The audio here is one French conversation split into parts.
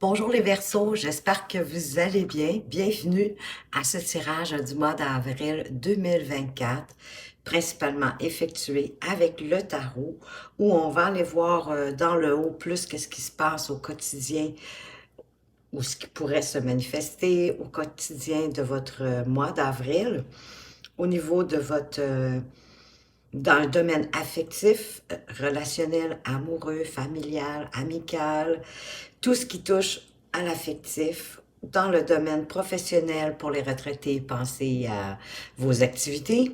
Bonjour les Verseaux, j'espère que vous allez bien. Bienvenue à ce tirage du mois d'avril 2024, principalement effectué avec le tarot, où on va aller voir dans le haut plus qu'est-ce qui se passe au quotidien ou ce qui pourrait se manifester au quotidien de votre mois d'avril, au niveau de votre dans le domaine affectif, relationnel, amoureux, familial, amical, tout ce qui touche à l'affectif. Dans le domaine professionnel pour les retraités, pensez à vos activités,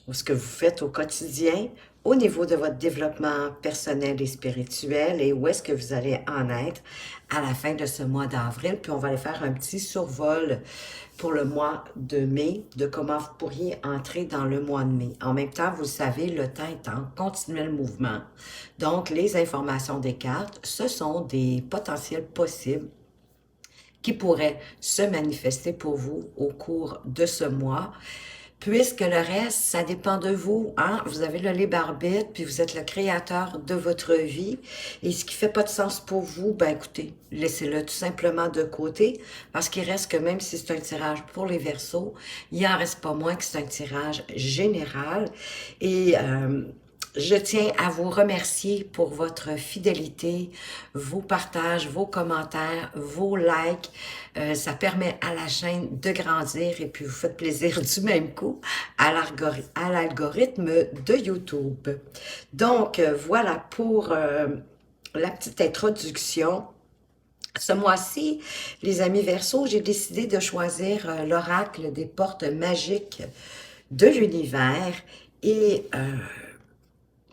ou ce que vous faites au quotidien, au niveau de votre développement personnel et spirituel, et où est-ce que vous allez en être à la fin de ce mois d'avril. Puis on va aller faire un petit survol pour le mois de mai, de comment vous pourriez entrer dans le mois de mai. En même temps, vous le savez, le temps est en continuel mouvement. Donc, les informations des cartes, ce sont des potentiels possibles qui pourraient se manifester pour vous au cours de ce mois. Puisque le reste, ça dépend de vous, hein? Vous avez le libre arbitre, puis vous êtes le créateur de votre vie. Et ce qui fait pas de sens pour vous, ben écoutez, laissez-le tout simplement de côté, parce qu'il reste que même si c'est un tirage pour les Verseaux, il en reste pas moins que c'est un tirage général. Et je tiens à vous remercier pour votre fidélité, vos partages, vos commentaires, vos likes. Ça permet à la chaîne de grandir et puis vous faites plaisir du même coup à l'algorithme de YouTube. Donc, voilà pour la petite introduction. Ce mois-ci, les amis Verseaux, j'ai décidé de choisir l'oracle des portes magiques de l'univers et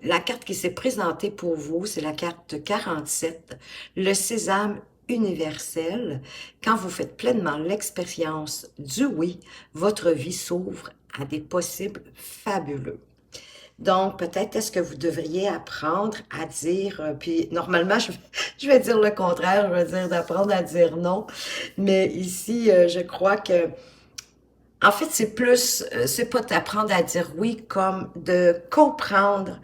la carte qui s'est présentée pour vous, c'est la carte 47, le sésame universel. Quand vous faites pleinement l'expérience du oui, votre vie s'ouvre à des possibles fabuleux. Donc, peut-être est-ce que vous devriez apprendre à dire, puis normalement, je vais dire le contraire, je vais dire d'apprendre à dire non, mais ici, je crois que en fait, c'est plus, c'est pas d'apprendre à dire oui, comme de comprendre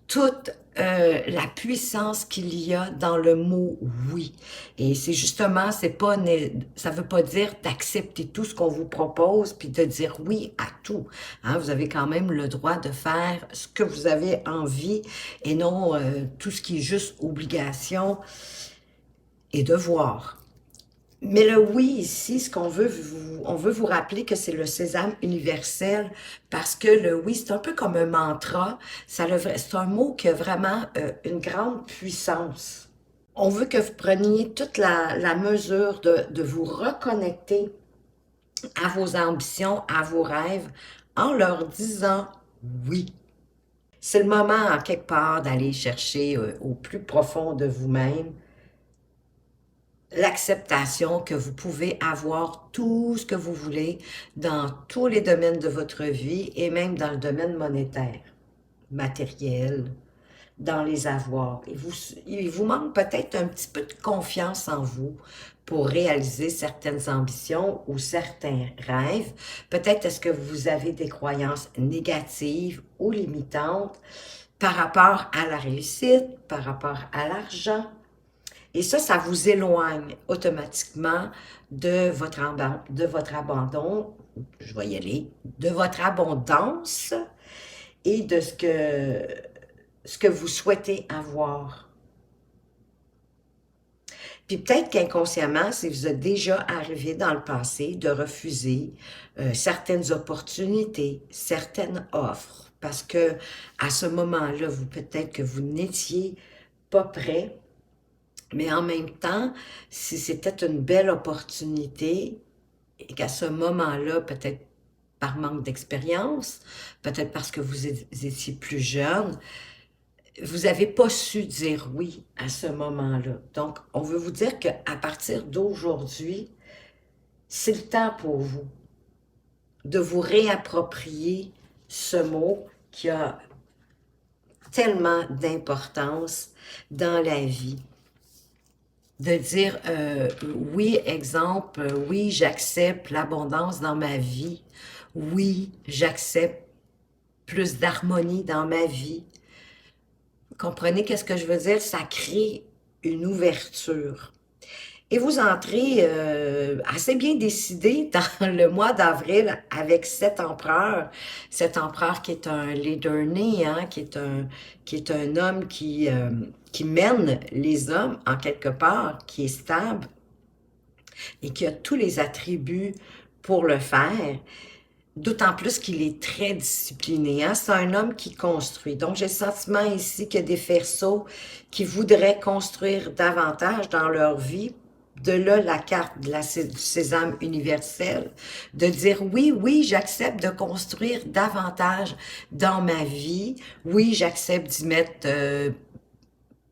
toute la puissance qu'il y a dans le mot oui. Et c'est justement, ça veut pas dire d'accepter tout ce qu'on vous propose puis de dire oui à tout. Hein, vous avez quand même le droit de faire ce que vous avez envie et non tout ce qui est juste obligation et devoir. Mais le oui ici, ce qu'on veut on veut vous rappeler que c'est le sésame universel parce que le oui, c'est un peu comme un mantra. C'est un mot qui a vraiment une grande puissance. On veut que vous preniez toute la mesure de vous reconnecter à vos ambitions, à vos rêves, en leur disant oui. C'est le moment, en quelque part, d'aller chercher au plus profond de vous-même l'acceptation que vous pouvez avoir tout ce que vous voulez dans tous les domaines de votre vie et même dans le domaine monétaire, matériel, dans les avoirs. Il vous manque peut-être un petit peu de confiance en vous pour réaliser certaines ambitions ou certains rêves. Peut-être est-ce que vous avez des croyances négatives ou limitantes par rapport à la réussite, par rapport à l'argent, et ça vous éloigne automatiquement de votre abandon, je vais y aller, de votre abondance et de ce que vous souhaitez avoir. Puis peut-être qu'inconsciemment, si vous êtes déjà arrivé dans le passé de refuser certaines opportunités, certaines offres, parce que à ce moment-là, peut-être que vous n'étiez pas prêt. Mais en même temps, si c'était une belle opportunité et qu'à ce moment-là, peut-être par manque d'expérience, peut-être parce que vous étiez plus jeune, vous n'avez pas su dire oui à ce moment-là. Donc, on veut vous dire qu'à partir d'aujourd'hui, c'est le temps pour vous de vous réapproprier ce mot qui a tellement d'importance dans la vie. De dire oui, exemple, oui, j'accepte l'abondance dans ma vie. Oui, j'accepte plus d'harmonie dans ma vie. Comprenez qu'est-ce que je veux dire? Ça crée une ouverture. Et vous entrez assez bien décidé dans le mois d'avril avec cet empereur qui est un leader né, hein, qui est un homme qui mène les hommes en quelque part, qui est stable et qui a tous les attributs pour le faire. D'autant plus qu'il est très discipliné, hein? C'est un homme qui construit. Donc, j'ai le sentiment ici qu'il y a des Verseaux qui voudraient construire davantage dans leur vie. De là, la carte de du sésame universel, de dire oui, oui, j'accepte de construire davantage dans ma vie. Oui, j'accepte d'y mettre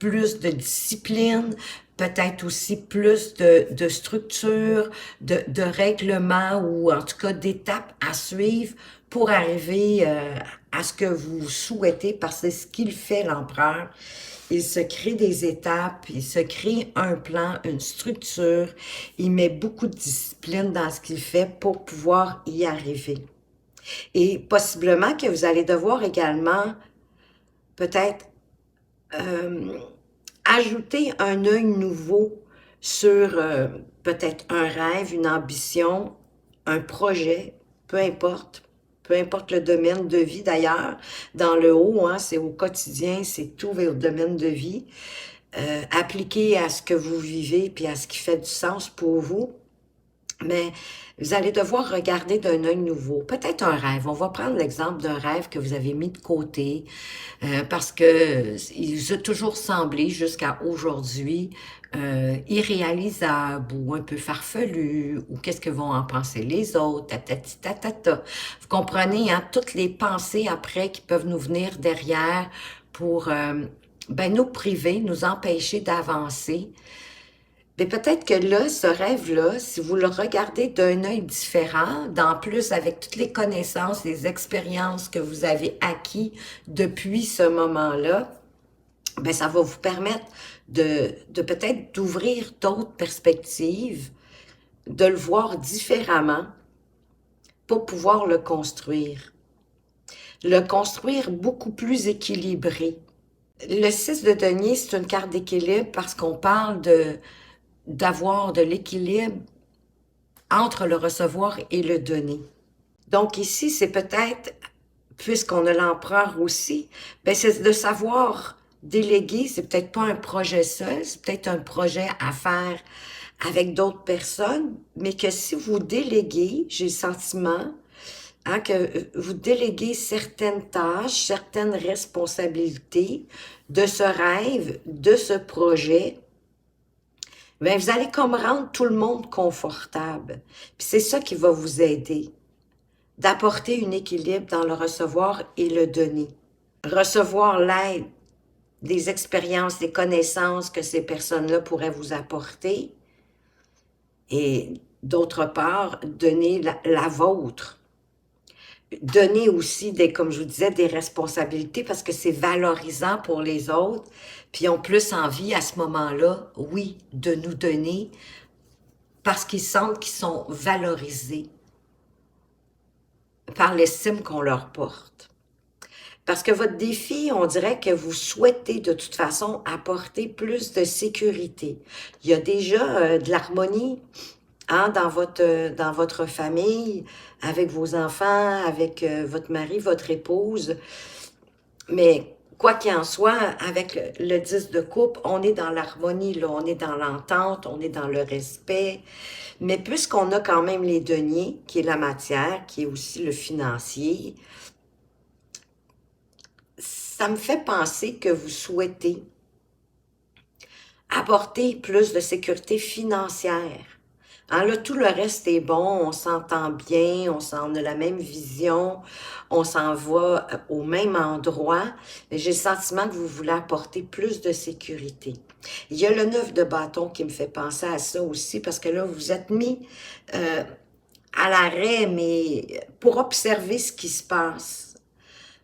plus de discipline, peut-être aussi plus de structure, de règlements ou en tout cas d'étapes à suivre pour arriver à ce que vous souhaitez, parce que c'est ce qu'il fait, l'empereur. Il se crée des étapes, il se crée un plan, une structure, il met beaucoup de discipline dans ce qu'il fait pour pouvoir y arriver. Et possiblement que vous allez devoir également peut-être euh, ajouter un œil nouveau sur peut-être un rêve, une ambition, un projet, peu importe. Peu importe le domaine de vie d'ailleurs. Dans le haut, hein, c'est au quotidien, c'est tout vers le domaine de vie. Appliqué à ce que vous vivez puis à ce qui fait du sens pour vous. Mais vous allez devoir regarder d'un œil nouveau. Peut-être un rêve. On va prendre l'exemple d'un rêve que vous avez mis de côté parce que il vous a toujours semblé jusqu'à aujourd'hui irréalisable ou un peu farfelu ou qu'est-ce que vont en penser les autres, tatati tatata. Vous comprenez, hein, toutes les pensées après qui peuvent nous venir derrière pour ben, nous priver, nous empêcher d'avancer. Mais peut-être que là, ce rêve-là, si vous le regardez d'un œil différent, d'en plus avec toutes les connaissances, les expériences que vous avez acquis depuis ce moment-là, ben ça va vous permettre de peut-être d'ouvrir d'autres perspectives, de le voir différemment pour pouvoir le construire. Le construire beaucoup plus équilibré. Le 6 de denier, c'est une carte d'équilibre parce qu'on parle d'avoir de l'équilibre entre le recevoir et le donner. Donc ici, c'est peut-être, puisqu'on a l'empereur aussi, ben c'est de savoir déléguer, c'est peut-être pas un projet seul, c'est peut-être un projet à faire avec d'autres personnes, mais que si vous déléguez, j'ai le sentiment, hein, que vous déléguez certaines tâches, certaines responsabilités de ce rêve, de ce projet, ben vous allez comme rendre tout le monde confortable. Puis c'est ça qui va vous aider, d'apporter un équilibre dans le recevoir et le donner. Recevoir l'aide, des expériences, des connaissances que ces personnes-là pourraient vous apporter et d'autre part, donner la vôtre. Donner aussi, comme je vous disais, des responsabilités parce que c'est valorisant pour les autres, puis ils ont plus envie à ce moment-là, oui, de nous donner parce qu'ils sentent qu'ils sont valorisés par l'estime qu'on leur porte. Parce que votre défi, on dirait que vous souhaitez de toute façon apporter plus de sécurité. Il y a déjà de l'harmonie, hein, dans votre famille, avec vos enfants, avec votre mari, votre épouse. Mais quoi qu'il en soit, avec le 10 de coupe, on est dans l'harmonie, là, on est dans l'entente, on est dans le respect. Mais puisqu'on a quand même les deniers, qui est la matière, qui est aussi le financier, ça me fait penser que vous souhaitez apporter plus de sécurité financière. Hein, là, tout le reste est bon, on s'entend bien, on a la même vision, on s'en va au même endroit, mais j'ai le sentiment que vous voulez apporter plus de sécurité. Il y a le 9 de bâton qui me fait penser à ça aussi, parce que là, vous êtes mis à l'arrêt, mais pour observer ce qui se passe,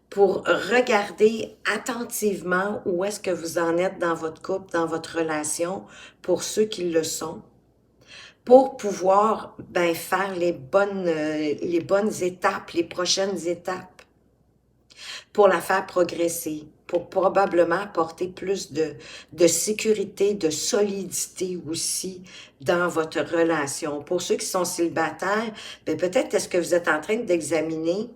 pour regarder attentivement où est-ce que vous en êtes dans votre couple, dans votre relation, pour ceux qui le sont, pour pouvoir ben, faire les bonnes étapes, les prochaines étapes, pour la faire progresser, pour probablement apporter plus de sécurité, de solidité aussi dans votre relation. Pour ceux qui sont célibataires, bien, peut-être est-ce que vous êtes en train d'examiner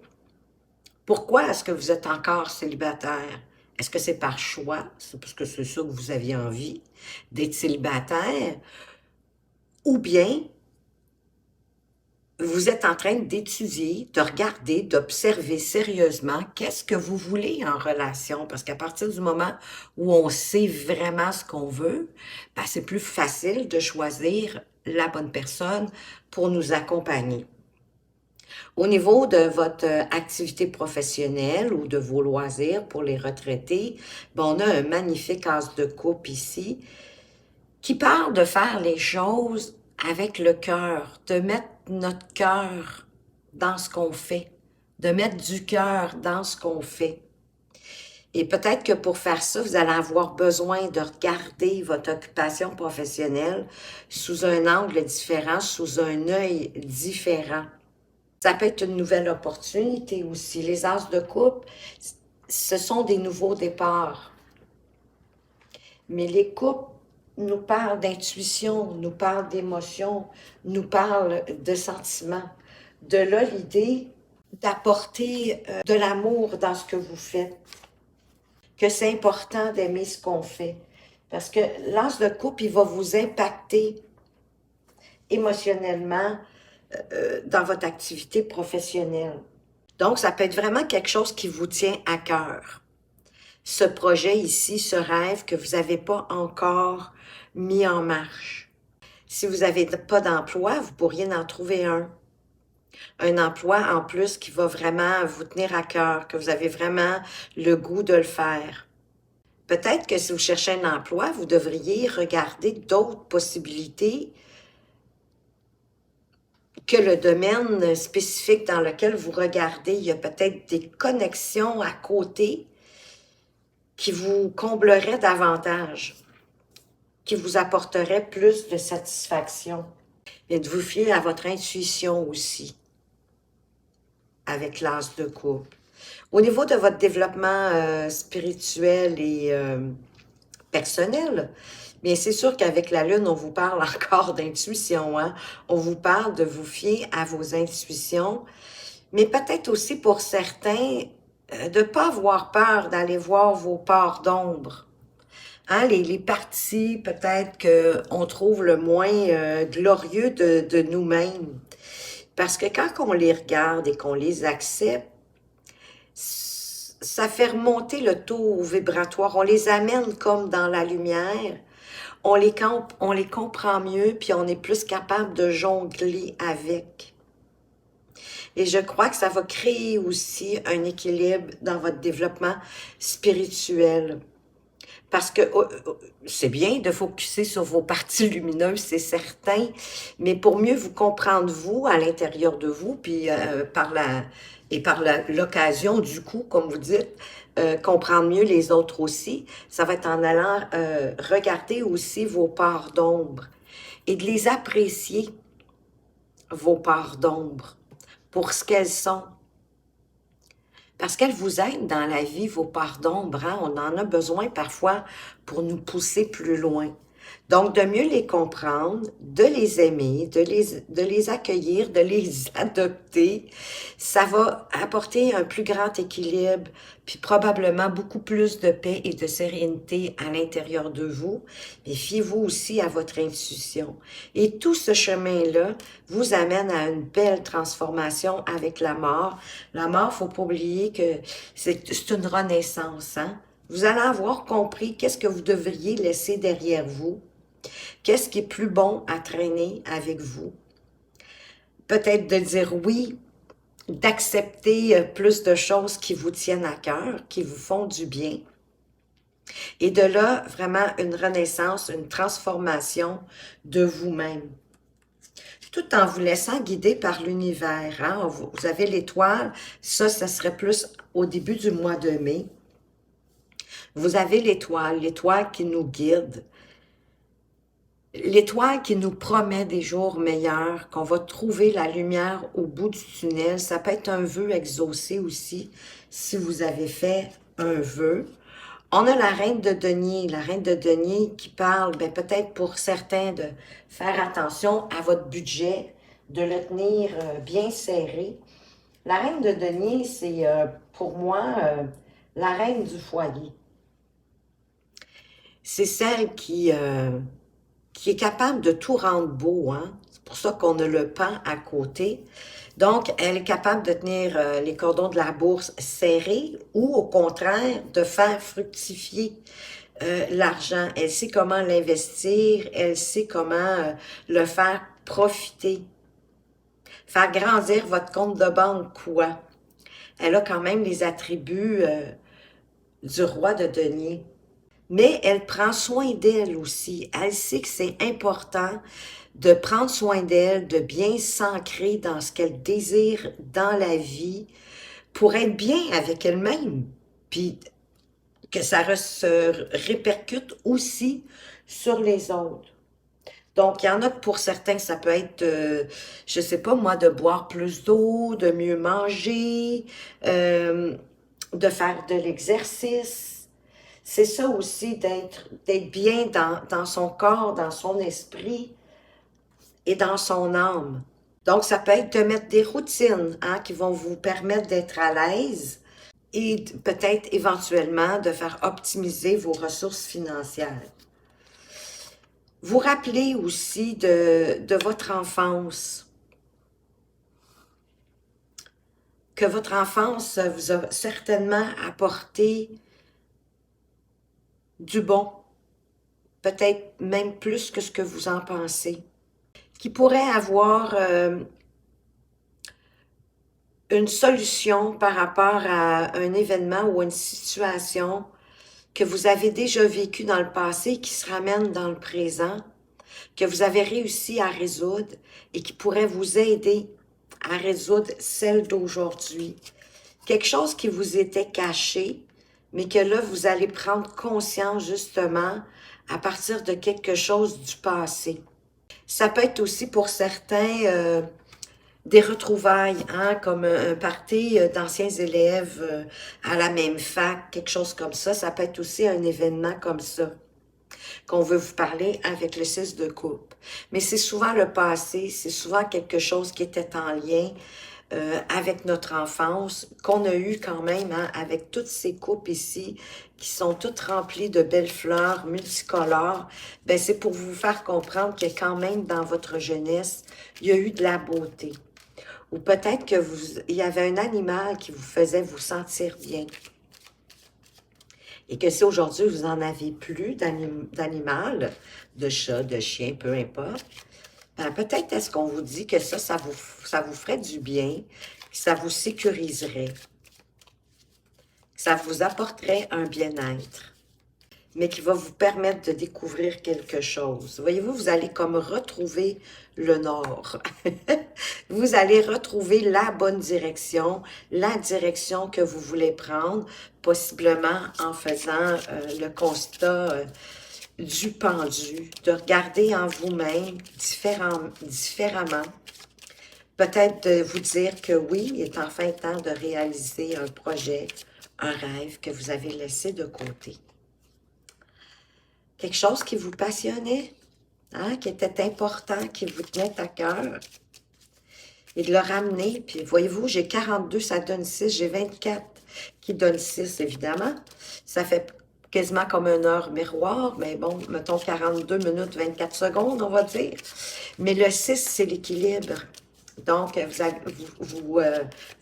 pourquoi est-ce que vous êtes encore célibataire. Est-ce que c'est par choix? C'est parce que c'est ça que vous aviez envie d'être célibataire? Ou bien vous êtes en train d'étudier, de regarder, d'observer sérieusement qu'est-ce que vous voulez en relation. Parce qu'à partir du moment où on sait vraiment ce qu'on veut, ben c'est plus facile de choisir la bonne personne pour nous accompagner. Au niveau de votre activité professionnelle ou de vos loisirs pour les retraités, ben on a un magnifique as de coupe ici qui parle de faire les choses avec le cœur, de mettre notre cœur dans ce qu'on fait, de mettre du cœur dans ce qu'on fait. Et peut-être que pour faire ça, vous allez avoir besoin de regarder votre occupation professionnelle sous un angle différent, sous un œil différent. Ça peut être une nouvelle opportunité aussi. Les as de coupe, ce sont des nouveaux départs. Mais les coupes nous parlent d'intuition, nous parlent d'émotion, nous parlent de sentiments. De là, l'idée d'apporter de l'amour dans ce que vous faites, que c'est important d'aimer ce qu'on fait. Parce que l'as de coupe, il va vous impacter émotionnellement dans votre activité professionnelle. Donc, ça peut être vraiment quelque chose qui vous tient à cœur. Ce projet ici, ce rêve que vous n'avez pas encore mis en marche. Si vous n'avez pas d'emploi, vous pourriez en trouver un. Un emploi en plus qui va vraiment vous tenir à cœur, que vous avez vraiment le goût de le faire. Peut-être que si vous cherchez un emploi, vous devriez regarder d'autres possibilités que le domaine spécifique dans lequel vous regardez. Il y a peut-être des connexions à côté qui vous combleraient davantage, qui vous apporteraient plus de satisfaction. Et de vous fier à votre intuition aussi, avec l'as de coupe. Au niveau de votre développement spirituel et personnel, bien c'est sûr qu'avec la Lune, on vous parle encore d'intuition, hein? On vous parle de vous fier à vos intuitions, mais peut-être aussi pour certains, de ne pas avoir peur d'aller voir vos parts d'ombre. Hein, les parties peut-être qu'on trouve le moins glorieux de nous-mêmes. Parce que quand on les regarde et qu'on les accepte, ça fait remonter le taux vibratoire. On les amène comme dans la lumière. On les comprend mieux, puis on est plus capable de jongler avec. Et je crois que ça va créer aussi un équilibre dans votre développement spirituel. Parce que c'est bien de focusser sur vos parties lumineuses, c'est certain, mais pour mieux vous comprendre vous, à l'intérieur de vous, puis par l'occasion du coup, comme vous dites, comprendre mieux les autres aussi, ça va être en allant regarder aussi vos parts d'ombre et de les apprécier, vos parts d'ombre, pour ce qu'elles sont. Parce qu'elles vous aident dans la vie, vos parts d'ombre, hein? On en a besoin parfois pour nous pousser plus loin. Donc, de mieux les comprendre, de les aimer, de les accueillir, de les adopter, ça va apporter un plus grand équilibre, puis probablement beaucoup plus de paix et de sérénité à l'intérieur de vous. Mais fiez-vous aussi à votre intuition. Et tout ce chemin-là vous amène à une belle transformation avec la mort. La mort, faut pas oublier que c'est une renaissance, hein? Vous allez avoir compris qu'est-ce que vous devriez laisser derrière vous. Qu'est-ce qui est plus bon à traîner avec vous? Peut-être de dire oui, d'accepter plus de choses qui vous tiennent à cœur, qui vous font du bien. Et de là, vraiment une renaissance, une transformation de vous-même. Tout en vous laissant guider par l'univers. Hein? Vous avez l'étoile, ça serait plus au début du mois de mai. Vous avez l'étoile qui nous guide. L'étoile qui nous promet des jours meilleurs, qu'on va trouver la lumière au bout du tunnel. Ça peut être un vœu exaucé aussi, si vous avez fait un vœu. On a la reine de denier qui parle, ben, peut-être pour certains, de faire attention à votre budget, de le tenir bien serré. La reine de denier, c'est pour moi la reine du foyer. C'est celle qui est capable de tout rendre beau, hein? C'est pour ça qu'on a le pan à côté. Donc, elle est capable de tenir les cordons de la bourse serrés ou au contraire de faire fructifier l'argent. Elle sait comment l'investir, elle sait comment le faire profiter. Faire grandir votre compte de banque, quoi. Elle a quand même les attributs du roi de denier. Mais elle prend soin d'elle aussi. Elle sait que c'est important de prendre soin d'elle, de bien s'ancrer dans ce qu'elle désire dans la vie pour être bien avec elle-même. Puis que ça se répercute aussi sur les autres. Donc, il y en a que pour certains, ça peut être, je sais pas moi, de boire plus d'eau, de mieux manger, euh, de faire de l'exercice. C'est ça aussi, d'être bien dans son corps, dans son esprit et dans son âme. Donc, ça peut être de mettre des routines hein, qui vont vous permettre d'être à l'aise et peut-être éventuellement de faire optimiser vos ressources financières. Vous rappelez aussi de votre enfance, que votre enfance vous a certainement apporté du bon, peut-être même plus que ce que vous en pensez, qui pourrait avoir une solution par rapport à un événement ou une situation que vous avez déjà vécu dans le passé qui se ramène dans le présent, que vous avez réussi à résoudre et qui pourrait vous aider à résoudre celle d'aujourd'hui. Quelque chose qui vous était caché, mais que là, vous allez prendre conscience justement à partir de quelque chose du passé. Ça peut être aussi pour certains des retrouvailles, hein, comme un party d'anciens élèves à la même fac, quelque chose comme ça. Ça peut être aussi un événement comme ça qu'on veut vous parler avec le 6 de coupe. Mais c'est souvent le passé, c'est souvent quelque chose qui était en lien avec notre enfance, qu'on a eu quand même, hein, avec toutes ces coupes ici, qui sont toutes remplies de belles fleurs multicolores, ben c'est pour vous faire comprendre que quand même, dans votre jeunesse, il y a eu de la beauté. Ou peut-être que il y avait un animal qui vous faisait vous sentir bien. Et que si aujourd'hui, vous n'en avez plus d'animal, de chat, de chien, peu importe, ben peut-être est-ce qu'on vous dit que ça vous ferait du bien, que ça vous sécuriserait, que ça vous apporterait un bien-être, mais qui va vous permettre de découvrir quelque chose. Voyez-vous, vous allez comme retrouver le nord. Vous allez retrouver la bonne direction, la direction que vous voulez prendre, possiblement en faisant le constat du pendu, de regarder en vous-même différemment. Peut-être de vous dire que oui, il est enfin temps de réaliser un projet, un rêve que vous avez laissé de côté. Quelque chose qui vous passionnait, hein, qui était important, qui vous tenait à cœur. Et de le ramener, puis voyez-vous, j'ai 42, ça donne 6, j'ai 24 qui donne 6, évidemment. Ça fait quasiment comme une heure miroir, mais bon, mettons 42 minutes, 24 secondes, on va dire. Mais le 6, c'est l'équilibre. Donc,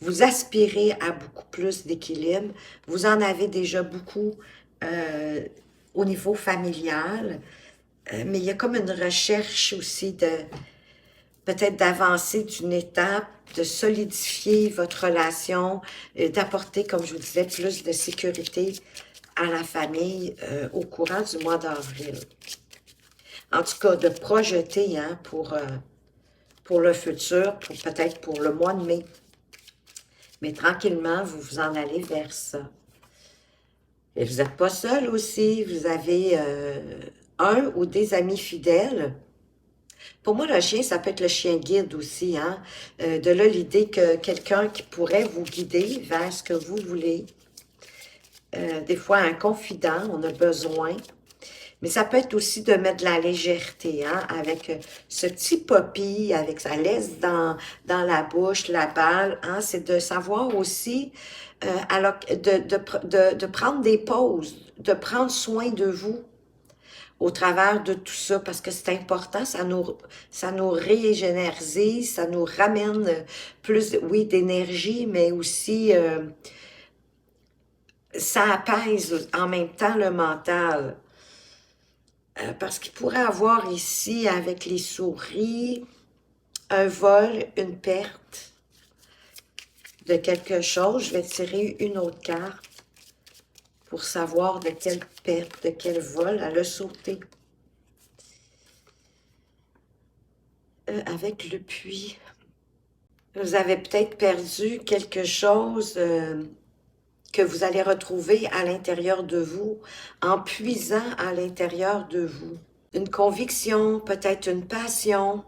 vous aspirez à beaucoup plus d'équilibre. Vous en avez déjà beaucoup au niveau familial, mais il y a comme une recherche aussi de peut-être d'avancer d'une étape, de solidifier votre relation, d'apporter, comme je vous disais, plus de sécurité à la famille au courant du mois d'avril. En tout cas, de projeter hein, pour le futur, peut-être pour le mois de mai. Mais tranquillement, vous vous en allez vers ça. Et vous n'êtes pas seul aussi, vous avez un ou des amis fidèles. Pour moi, le chien, ça peut être le chien guide aussi. Hein? De là, l'idée que quelqu'un qui pourrait vous guider vers ce que vous voulez. des fois un confident, on a besoin. Mais ça peut être aussi de mettre de la légèreté, hein, avec ce petit poppy, avec sa laisse dans la bouche, la balle, hein, c'est de savoir aussi de prendre des pauses, de prendre soin de vous au travers de tout ça, parce que c'est important, ça nous régénéralise, ça nous ramène plus, oui, d'énergie, mais aussi ça apaise en même temps le mental. Parce qu'il pourrait avoir ici, avec les souris, un vol, une perte de quelque chose. Je vais tirer une autre carte pour savoir de quelle perte, de quel vol elle a sauté. Avec le puits, vous avez peut-être perdu quelque chose que vous allez retrouver à l'intérieur de vous, en puisant à l'intérieur de vous. Une conviction, peut-être une passion.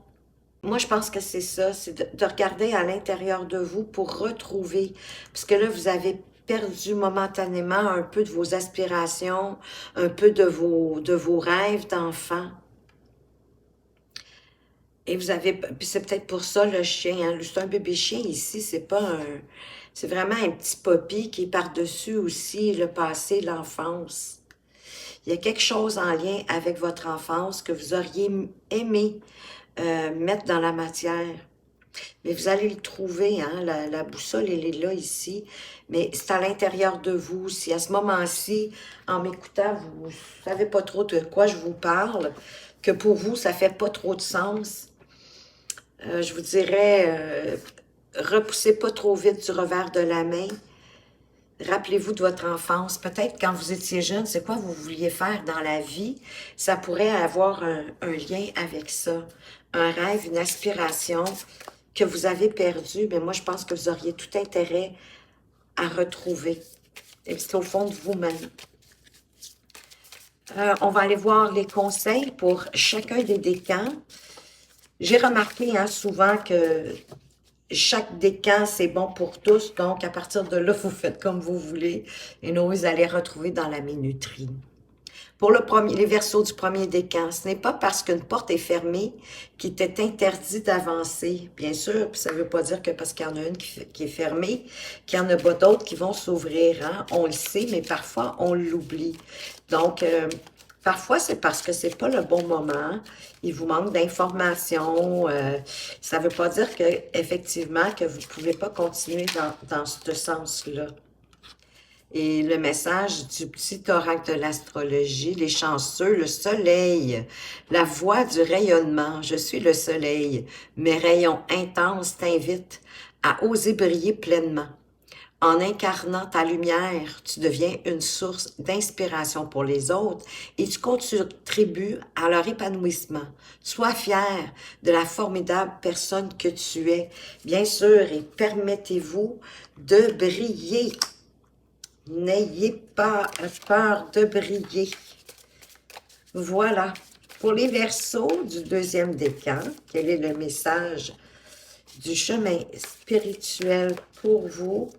Moi, je pense que c'est ça, c'est de regarder à l'intérieur de vous pour retrouver, parce que là, vous avez perdu momentanément un peu de vos aspirations, un peu de vos rêves d'enfant. Et vous avez, puis c'est peut-être pour ça le chien, hein, c'est un bébé chien ici, c'est pas un, c'est vraiment un petit poppy qui est par-dessus aussi le passé, l'enfance. Il y a quelque chose en lien avec votre enfance que vous auriez aimé mettre dans la matière. Mais vous allez le trouver, hein, la boussole, elle est là, ici. Mais c'est à l'intérieur de vous. Si à ce moment-ci, en m'écoutant, vous ne savez pas trop de quoi je vous parle, que pour vous, ça fait pas trop de sens, je vous dirais, repoussez pas trop vite du revers de la main. Rappelez-vous de votre enfance. Peut-être quand vous étiez jeune, c'est quoi vous vouliez faire dans la vie? Ça pourrait avoir un lien avec ça. Un rêve, une aspiration que vous avez perdu, mais moi, je pense que vous auriez tout intérêt à retrouver. Et c'est au fond de vous-même. On va aller voir les conseils pour chacun des décans. J'ai remarqué hein, souvent que chaque décan, c'est bon pour tous. Donc, à partir de là, vous faites comme vous voulez. Et nous, vous allez retrouver dans la minuterie. Pour les verseaux du premier décan, ce n'est pas parce qu'une porte est fermée qu'il était interdit d'avancer. Bien sûr, puis ça ne veut pas dire que parce qu'il y en a une qui est fermée, qu'il n'y en a pas d'autres qui vont s'ouvrir. Hein? On le sait, mais parfois, on l'oublie. Donc, parfois, c'est parce que c'est pas le bon moment. Il vous manque d'informations. Ça ne veut pas dire que effectivement que vous ne pouvez pas continuer dans ce sens-là. Et le message du petit oracle de l'astrologie, les chanceux, le soleil, la voix du rayonnement. Je suis le soleil. Mes rayons intenses t'invitent à oser briller pleinement. En incarnant ta lumière, tu deviens une source d'inspiration pour les autres et tu contribues à leur épanouissement. Sois fier de la formidable personne que tu es, bien sûr, et permettez-vous de briller. N'ayez pas peur de briller. Voilà. Pour les Verseaux du deuxième décan, quel est le message du chemin spirituel pour vous?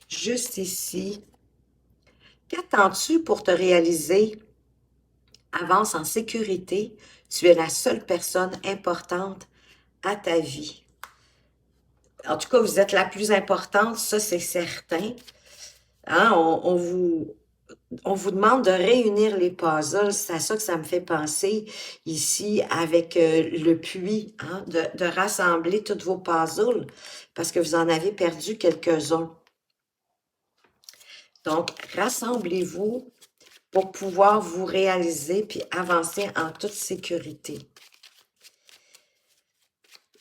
Juste ici. Qu'attends-tu pour te réaliser? Avance en sécurité. Tu es la seule personne importante à ta vie. En tout cas, vous êtes la plus importante, ça c'est certain. Hein, on vous demande de réunir les puzzles, c'est à ça que ça me fait penser ici avec le puits, hein, de rassembler tous vos puzzles parce que vous en avez perdu quelques-uns. Donc, rassemblez-vous pour pouvoir vous réaliser puis avancer en toute sécurité.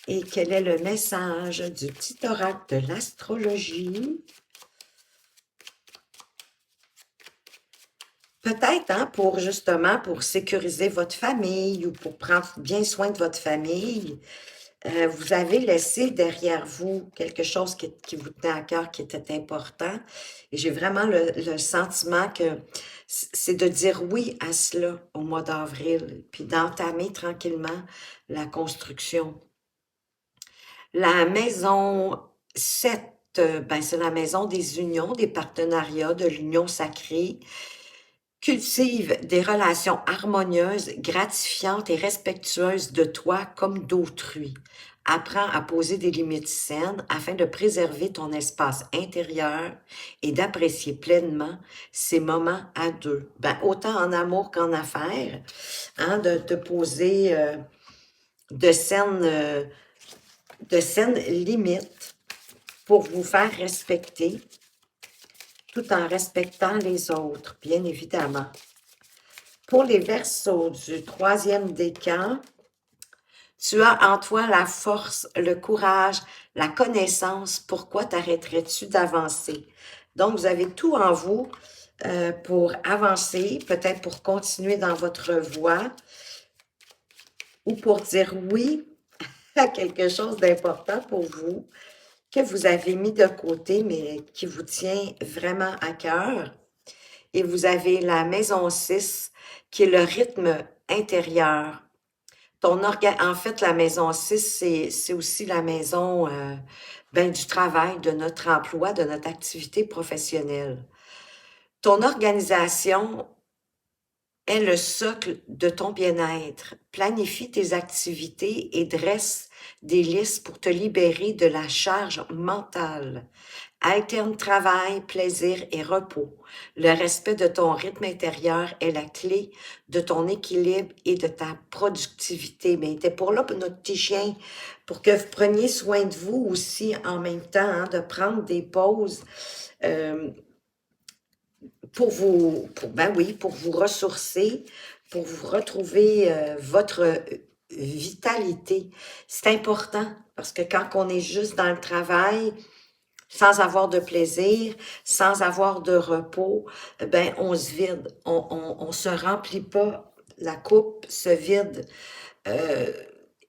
Et quel est le message du petit oracle de l'astrologie? Peut-être, hein, pour justement, pour sécuriser votre famille ou pour prendre bien soin de votre famille, vous avez laissé derrière vous quelque chose qui vous tenait à cœur, qui était important. Et j'ai vraiment le sentiment que c'est de dire oui à cela au mois d'avril, puis d'entamer tranquillement la construction. La maison 7 ben, c'est la maison des unions, des partenariats, de l'union sacrée. Cultive des relations harmonieuses, gratifiantes et respectueuses de toi comme d'autrui. Apprends à poser des limites saines afin de préserver ton espace intérieur et d'apprécier pleinement ces moments à deux. Ben, autant en amour qu'en affaires, hein, de te poser de saines, euh, de saines limites pour vous faire respecter tout en respectant les autres, bien évidemment. Pour les Verseaux du troisième décan, tu as en toi la force, le courage, la connaissance. Pourquoi t'arrêterais-tu d'avancer? Donc, vous avez tout en vous pour avancer, peut-être pour continuer dans votre voie ou pour dire oui à quelque chose d'important pour vous que vous avez mis de côté, mais qui vous tient vraiment à cœur. Et vous avez la maison 6, qui est le rythme intérieur. En fait, la maison 6, c'est aussi la maison ben, du travail, de notre emploi, de notre activité professionnelle. Ton organisation est le socle de ton bien-être. Planifie tes activités et dresse des listes pour te libérer de la charge mentale. Alterne travail, plaisir et repos. Le respect de ton rythme intérieur est la clé de ton équilibre et de ta productivité. Mais il était pour là, pour notre petit chien, pour que vous preniez soin de vous aussi en même temps, hein, de prendre des pauses euh, ben oui, pour vous ressourcer, pour vous retrouver votre vitalité. C'est important parce que quand on est juste dans le travail, sans avoir de plaisir, sans avoir de repos, ben on se vide, on se remplit pas, la coupe se vide euh,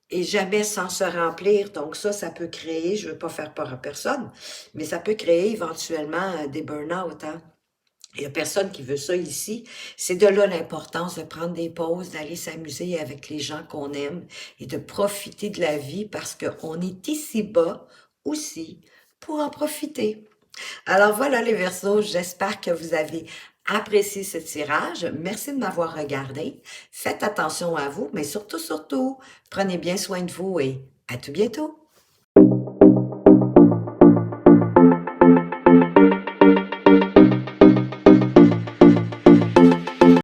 et jamais sans se remplir. Donc ça peut créer, je veux pas faire peur à personne, mais ça peut créer éventuellement des burn-out, hein. Il y a personne qui veut ça ici. C'est de là l'importance de prendre des pauses, d'aller s'amuser avec les gens qu'on aime et de profiter de la vie parce qu'on est ici-bas aussi pour en profiter. Alors voilà les Verseaux, j'espère que vous avez apprécié ce tirage. Merci de m'avoir regardé. Faites attention à vous, mais surtout, prenez bien soin de vous et à tout bientôt.